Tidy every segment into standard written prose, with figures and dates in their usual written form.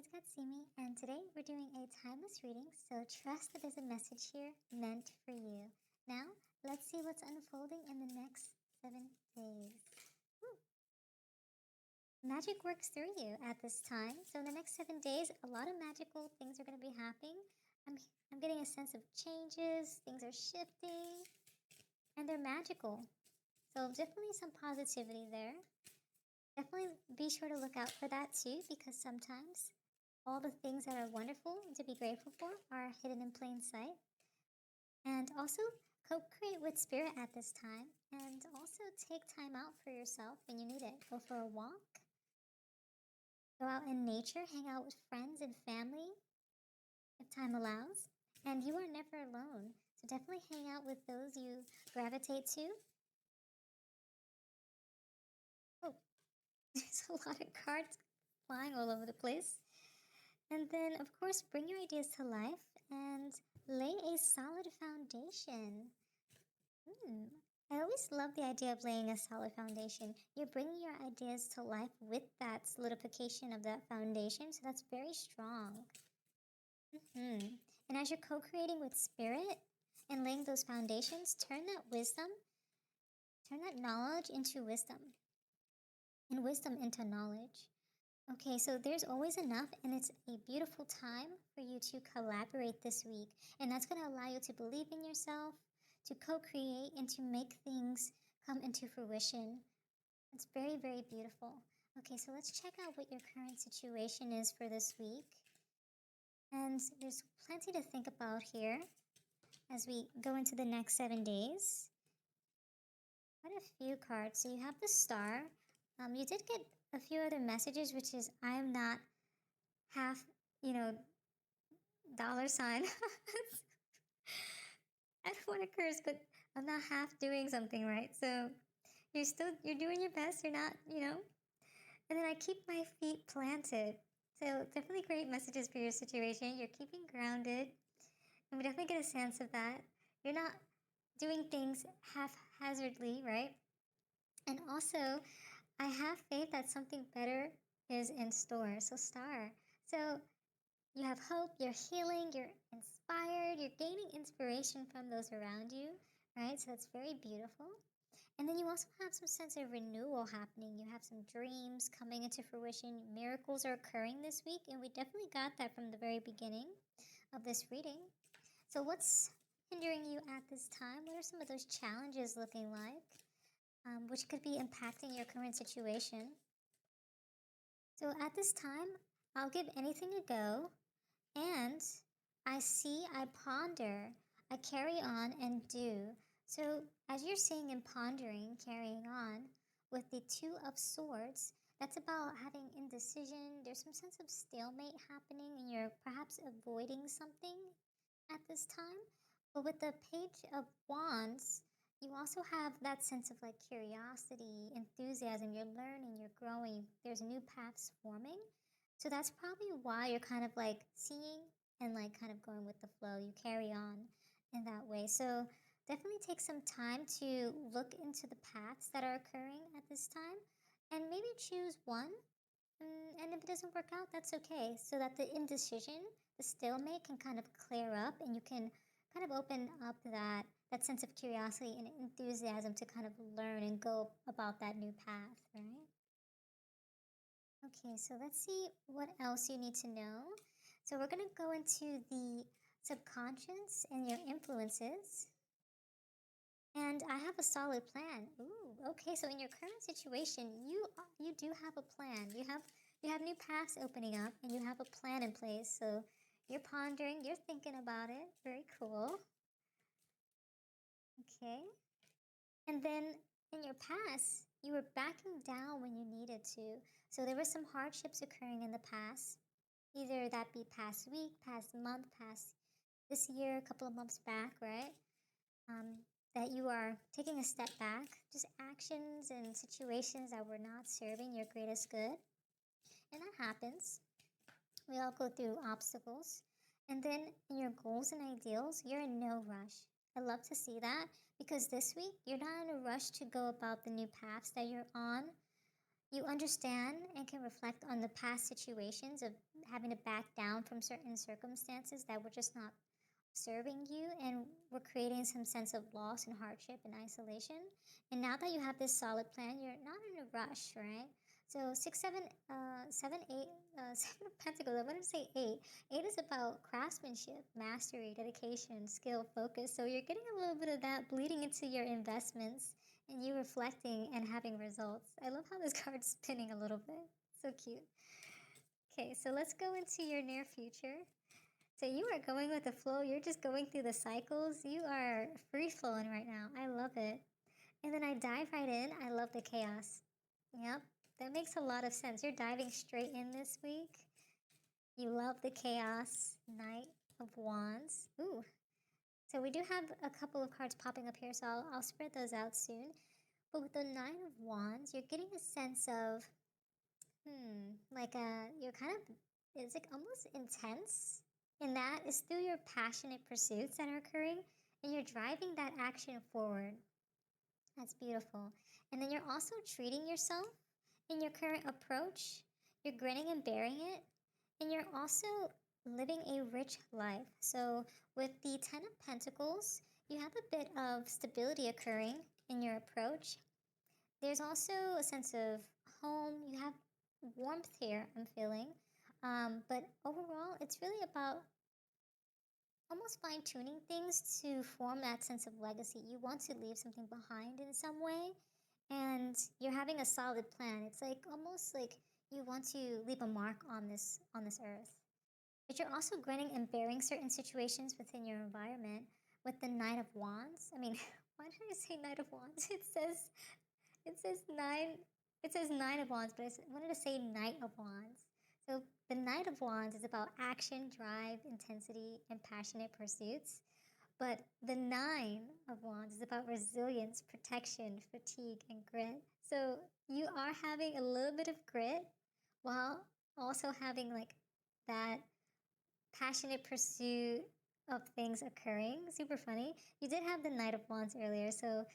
it's Katsumi, and today we're doing a timeless reading, so trust that there's a message here meant for you. Now, let's see what's unfolding in the next 7 days. Woo. Magic works through you at this time, so in the next 7 days, a lot of magical things are going to be happening. I'm getting a sense of changes, things are shifting, and they're magical. So definitely some positivity there. Definitely be sure to look out for that too, because sometimes all the things that are wonderful to be grateful for are hidden in plain sight. And also co-create with spirit at this time, and also take time out for yourself when you need it. Go for a walk, go out in nature, hang out with friends and family if time allows. And you are never alone, so definitely hang out with those you gravitate to. Oh, there's a lot of cards flying all over the place. And then, of course, bring your ideas to life and lay a solid foundation. I always love the idea of laying a solid foundation. You're bringing your ideas to life with that solidification of that foundation, so that's very strong. And as you're co-creating with spirit and laying those foundations, turn that knowledge into wisdom, and wisdom into knowledge. Okay, so there's always enough, and it's a beautiful time for you to collaborate this week. And that's going to allow you to believe in yourself, to co-create, and to make things come into fruition. It's very, very beautiful. Okay, so let's check out what your current situation is for this week. And there's plenty to think about here as we go into the next 7 days. Quite a few cards. So you have the Star. You did get a few other messages, which is I am not half, dollar sign. I don't want to curse, but I'm not half doing something right. So you're doing your best. You're not, And then I keep my feet planted. So definitely great messages for your situation. You're keeping grounded. And we definitely get a sense of that. You're not doing things haphazardly, right? And also, I have faith that something better is in store. So, Star. So, you have hope, you're healing, you're inspired, you're gaining inspiration from those around you, right? So, that's very beautiful. And then you also have some sense of renewal happening. You have some dreams coming into fruition. Miracles are occurring this week, and we definitely got that from the very beginning of this reading. So, what's hindering you at this time? What are some of those challenges looking like? Which could be impacting your current situation. So at this time, I'll give anything a go, and I ponder, I carry on and do. So as you're seeing and pondering, carrying on with the Two of Swords, that's about having indecision. There's some sense of stalemate happening, and you're perhaps avoiding something at this time. But with the Page of Wands, you also have that sense of like curiosity, enthusiasm. You're learning, you're growing, there's new paths forming. So that's probably why you're kind of like seeing and like kind of going with the flow. You carry on in that way. So definitely take some time to look into the paths that are occurring at this time and maybe choose one. And if it doesn't work out, that's okay. So that the indecision, the stalemate can kind of clear up, and you can kind of open up that sense of curiosity and enthusiasm to kind of learn and go about that new path, right? Okay, so let's see what else you need to know. So we're going to go into the subconscious and your influences. And I have a solid plan. Ooh, okay. So in your current situation, you do have a plan. You have new paths opening up, and you have a plan in place. So you're pondering, you're thinking about it. Very cool. Okay. And then in your past, you were backing down when you needed to. So there were some hardships occurring in the past. Either that be past week, past month, past this year, a couple of months back, right? That you are taking a step back, just actions and situations that were not serving your greatest good. And that happens. We all go through obstacles. And then in your goals and ideals, you're in no rush. I love to see that, because this week you're not in a rush to go about the new paths that you're on. You understand and can reflect on the past situations of having to back down from certain circumstances that were just not serving you and were creating some sense of loss and hardship and isolation. And now that you have this solid plan, you're not in a rush, right? So six, seven, seven, eight, seven of Pentacles. I want to say eight. Eight is about craftsmanship, mastery, dedication, skill, focus. So you're getting a little bit of that bleeding into your investments and you reflecting and having results. I love how this card's spinning a little bit. So cute. Okay, so let's go into your near future. So you are going with the flow. You're just going through the cycles. You are free flowing right now. I love it. And then I dive right in. I love the chaos. Yep, that makes a lot of sense. You're diving straight in this week. You love the chaos. Knight of Wands. Ooh. So we do have a couple of cards popping up here, so I'll spread those out soon. But with the Nine of Wands, you're getting a sense of, you're kind of, it's like almost intense. And that is through your passionate pursuits that are occurring, and you're driving that action forward. That's beautiful. And then you're also treating yourself in your current approach. You're grinning and bearing it. And you're also living a rich life. So with the Ten of Pentacles, you have a bit of stability occurring in your approach. There's also a sense of home. You have warmth here, I'm feeling. But overall, it's really about almost fine-tuning things to form that sense of legacy. You want to leave something behind in some way, and you're having a solid plan. It's like almost like you want to leave a mark on this earth. But you're also grinning and bearing certain situations within your environment with the Knight of Wands. I mean, why did I say Knight of Wands? It says Nine of Wands, but I wanted to say Knight of Wands. So the Knight of Wands is about action, drive, intensity, and passionate pursuits. But the Nine of Wands is about resilience, protection, fatigue, and grit. So you are having a little bit of grit while also having like that passionate pursuit of things occurring. Super funny. You did have the Knight of Wands earlier, so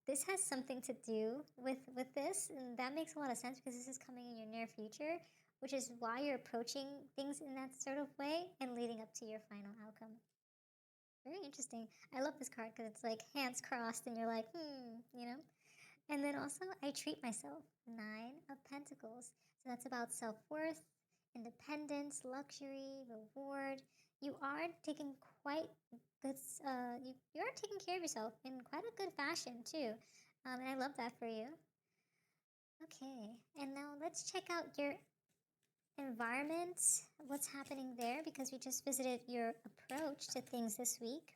this has something to do with this, and that makes a lot of sense because this is coming in your near future, which is why you're approaching things in that sort of way and leading up to your final outcome. Very interesting. I love this card because it's like hands crossed and you're like, you know? And then also, I treat myself. Nine of Pentacles. So that's about self-worth, independence, luxury, reward. You are taking quite good, you are taking care of yourself in quite a good fashion too. And I love that for you. Okay, and now let's check out your environment, what's happening there, because we just visited your approach to things this week.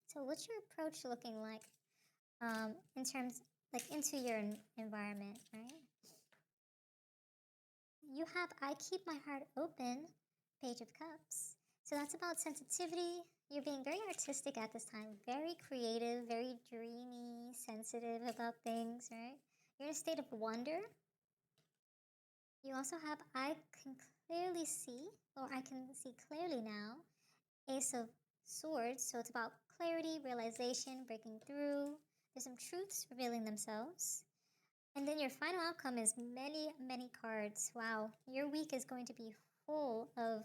So what's your approach looking like in terms, like into your environment, right? You have I keep my heart open, Page of Cups. So that's about sensitivity. You're being very artistic at this time, very creative, very dreamy, sensitive about things, right? You're in a state of wonder. You also have I can clearly see, or I can see clearly now, Ace of Swords. So it's about clarity, realization, breaking through. There's some truths revealing themselves. And then your final outcome is many, many cards. Wow, your week is going to be full of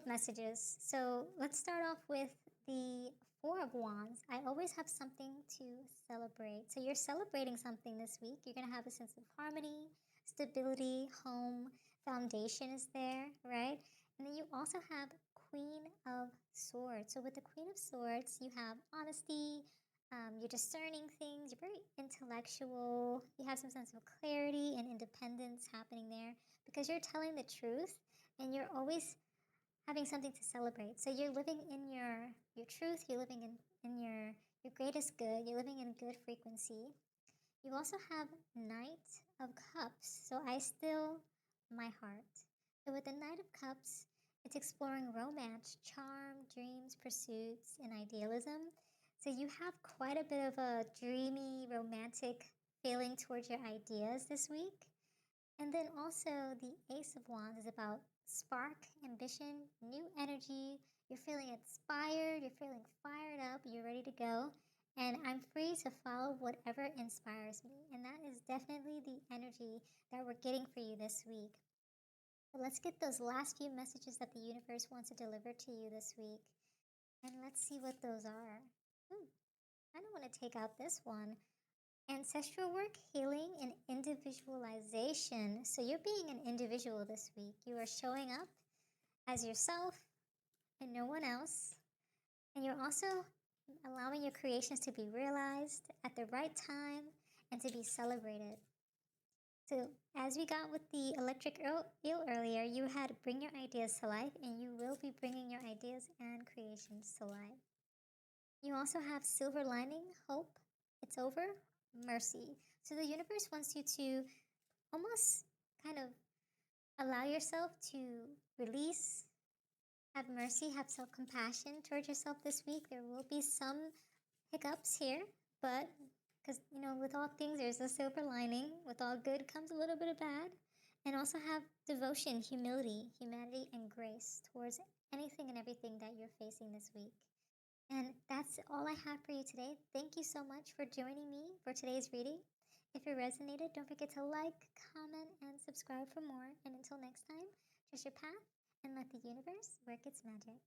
messages. So let's start off with the Four of Wands. I always have something to celebrate. So you're celebrating something this week. You're going to have a sense of harmony, stability, home, foundation is there, right? And then you also have Queen of Swords. So with the Queen of Swords, you have honesty, you're discerning things, you're very intellectual, you have some sense of clarity and independence happening there because you're telling the truth and you're always having something to celebrate. So you're living in your truth, you're living in your greatest good, you're living in good frequency. You also have Knight of Cups. So I still my heart. So with the Knight of Cups, it's exploring romance, charm, dreams, pursuits, and idealism. So you have quite a bit of a dreamy, romantic feeling towards your ideas this week. And then also the Ace of Wands is about spark, ambition, new energy. You're feeling inspired, you're feeling fired up, you're ready to go. And I'm free to follow whatever inspires me. And that is definitely the energy that we're getting for you this week. But let's get those last few messages that the universe wants to deliver to you this week. And let's see what those are. I don't want to take out this one. Ancestral work, healing, and individualization. So you're being an individual this week. You are showing up as yourself and no one else. And you're also allowing your creations to be realized at the right time and to be celebrated. So, as we got with the electric eel earlier, you had bring your ideas to life, and you will be bringing your ideas and creations to life. You also have silver lining, hope, it's over, mercy. So, the universe wants you to almost kind of allow yourself to release, have mercy, have self compassion towards yourself this week. There will be some hiccups here, but because with all things there's a silver lining. With all good comes a little bit of bad. And also have devotion, humility, humanity, and grace towards anything and everything that you're facing this week. And that's all I have for you today. Thank you so much for joining me for today's reading. If it resonated, don't forget to like, comment, and subscribe for more. And until next time, trust your path and let the universe work its magic.